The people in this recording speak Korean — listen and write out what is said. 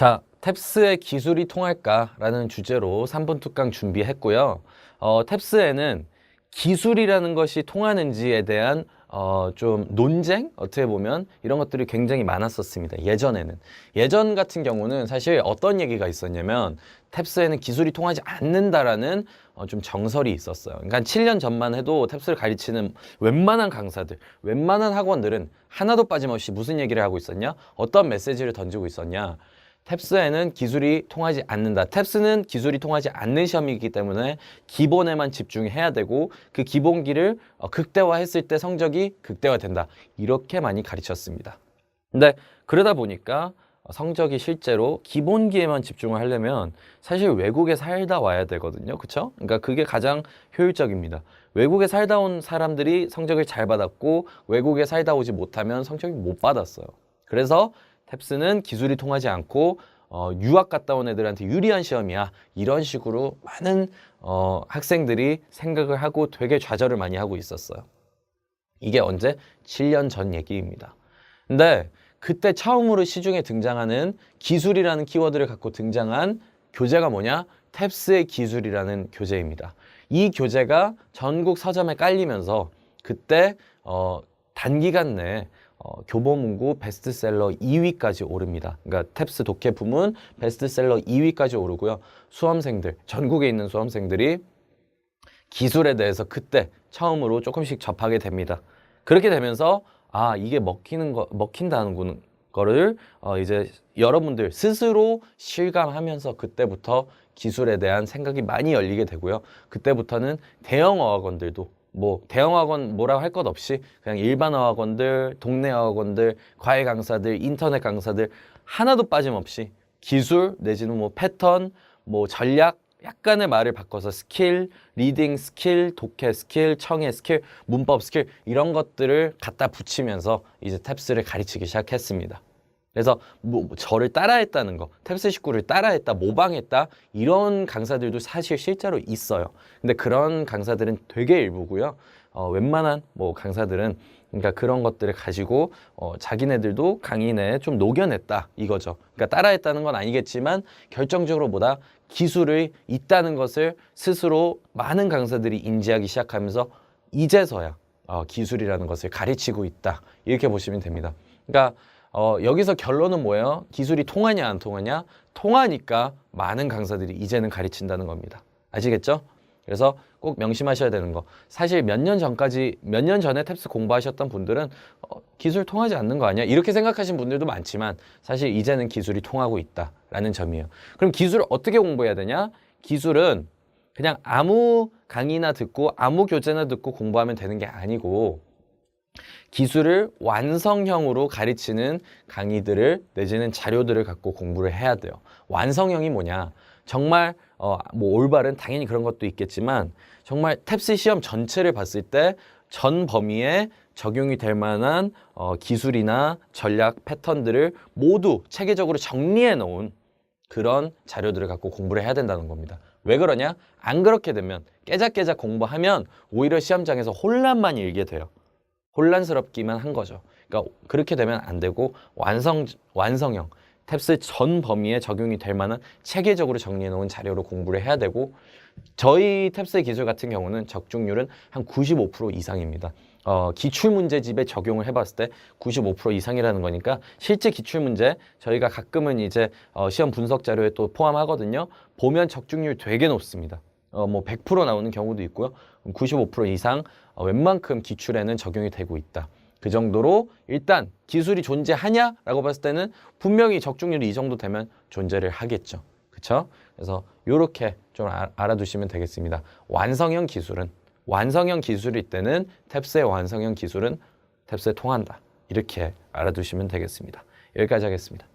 자, 탭스의 기술이 통할까라는 주제로 3분 특강 준비했고요. 탭스에는 기술이라는 것이 통하는지에 대한 좀 논쟁? 어떻게 보면 이런 것들이 굉장히 많았었습니다. 예전에는. 예전 같은 경우는 사실 어떤 얘기가 있었냐면 탭스에는 기술이 통하지 않는다라는 좀 정설이 있었어요. 그러니까 7년 전만 해도 탭스를 가르치는 웬만한 강사들, 웬만한 학원들은 하나도 빠짐없이 무슨 얘기를 하고 있었냐? 어떤 메시지를 던지고 있었냐? 탭스에는 기술이 통하지 않는다. 탭스는 기술이 통하지 않는 시험이기 때문에 기본에만 집중해야 되고 그 기본기를 극대화했을 때 성적이 극대화된다. 이렇게 많이 가르쳤습니다. 근데 그러다 보니까 성적이 실제로 기본기에만 집중을 하려면 사실 외국에 살다 와야 되거든요. 그쵸? 그러니까 그게 가장 효율적입니다. 외국에 살다 온 사람들이 성적을 잘 받았고 외국에 살다 오지 못하면 성적이 못 받았어요. 그래서 탭스는 기술이 통하지 않고 유학 갔다 온 애들한테 유리한 시험이야. 이런 식으로 많은 학생들이 생각을 하고 되게 좌절을 많이 하고 있었어요. 이게 언제? 7년 전 얘기입니다. 근데 그때 처음으로 시중에 등장하는 기술이라는 키워드를 갖고 등장한 교재가 뭐냐? 탭스의 기술이라는 교재입니다. 이 교재가 전국 서점에 깔리면서 그때 단기간 내에 교보문고 베스트셀러 2위까지 오릅니다. 그러니까 탭스 독해 부문 베스트셀러 2위까지 오르고요. 수험생들, 전국에 있는 수험생들이 기술에 대해서 그때 처음으로 조금씩 접하게 됩니다. 그렇게 되면서 이게 먹힌다는 거를 이제 여러분들 스스로 실감하면서 그때부터 기술에 대한 생각이 많이 열리게 되고요. 그때부터는 대형 어학원들도 대형학원 뭐라고 할 것 없이 그냥 일반 어학원들, 동네 어학원들, 과외 강사들, 인터넷 강사들 하나도 빠짐없이 기술 내지는 패턴, 전략 약간의 말을 바꿔서 스킬, 리딩 스킬, 독해 스킬, 청해 스킬, 문법 스킬 이런 것들을 갖다 붙이면서 이제 탭스를 가르치기 시작했습니다. 그래서 저를 따라했다는 거, 탭스 식구를 따라했다, 모방했다 이런 강사들도 사실 실제로 있어요. 근데 그런 강사들은 되게 일부고요. 웬만한 강사들은 그러니까 그런 것들을 가지고 자기네들도 강의 내에 좀 녹여냈다 이거죠. 그러니까 따라했다는 건 아니겠지만 결정적으로 기술이 있다는 것을 스스로 많은 강사들이 인지하기 시작하면서 이제서야 기술이라는 것을 가르치고 있다 이렇게 보시면 됩니다. 그러니까 여기서 결론은 뭐예요? 기술이 통하냐 안 통하냐? 통하니까 많은 강사들이 이제는 가르친다는 겁니다. 아시겠죠? 그래서 꼭 명심하셔야 되는 거. 사실 몇 년 전에 탭스 공부하셨던 분들은 기술 통하지 않는 거 아니야? 이렇게 생각하신 분들도 많지만 사실 이제는 기술이 통하고 있다라는 점이에요. 그럼 기술을 어떻게 공부해야 되냐? 기술은 그냥 아무 강의나 듣고 아무 교재나 듣고 공부하면 되는 게 아니고 기술을 완성형으로 가르치는 강의들을 내지는 자료들을 갖고 공부를 해야 돼요. 완성형이 뭐냐? 정말 올바른 당연히 그런 것도 있겠지만 정말 탭스 시험 전체를 봤을 때 전 범위에 적용이 될 만한 기술이나 전략 패턴들을 모두 체계적으로 정리해 놓은 그런 자료들을 갖고 공부를 해야 된다는 겁니다. 왜 그러냐? 안 그렇게 되면 깨작깨작 공부하면 오히려 시험장에서 혼란만 일게 돼요. 혼란스럽기만 한 거죠. 그러니까 그렇게 되면 안 되고 완성형 탭스 전 범위에 적용이 될 만한 체계적으로 정리해 놓은 자료로 공부를 해야 되고 저희 탭스의 기술 같은 경우는 적중률은 한 95% 이상입니다. 기출문제집에 적용을 해봤을 때 95% 이상이라는 거니까 실제 기출문제 저희가 가끔은 이제 시험 분석 자료에 또 포함하거든요. 보면 적중률 되게 높습니다. 100% 나오는 경우도 있고요. 95% 이상 웬만큼 기출에는 적용이 되고 있다. 그 정도로 일단 기술이 존재하냐라고 봤을 때는 분명히 적중률이 이 정도 되면 존재를 하겠죠. 그렇죠? 그래서 이렇게 좀 알아두시면 되겠습니다. 완성형 기술일 때는 탭스의 완성형 기술은 탭스에 통한다. 이렇게 알아두시면 되겠습니다. 여기까지 하겠습니다.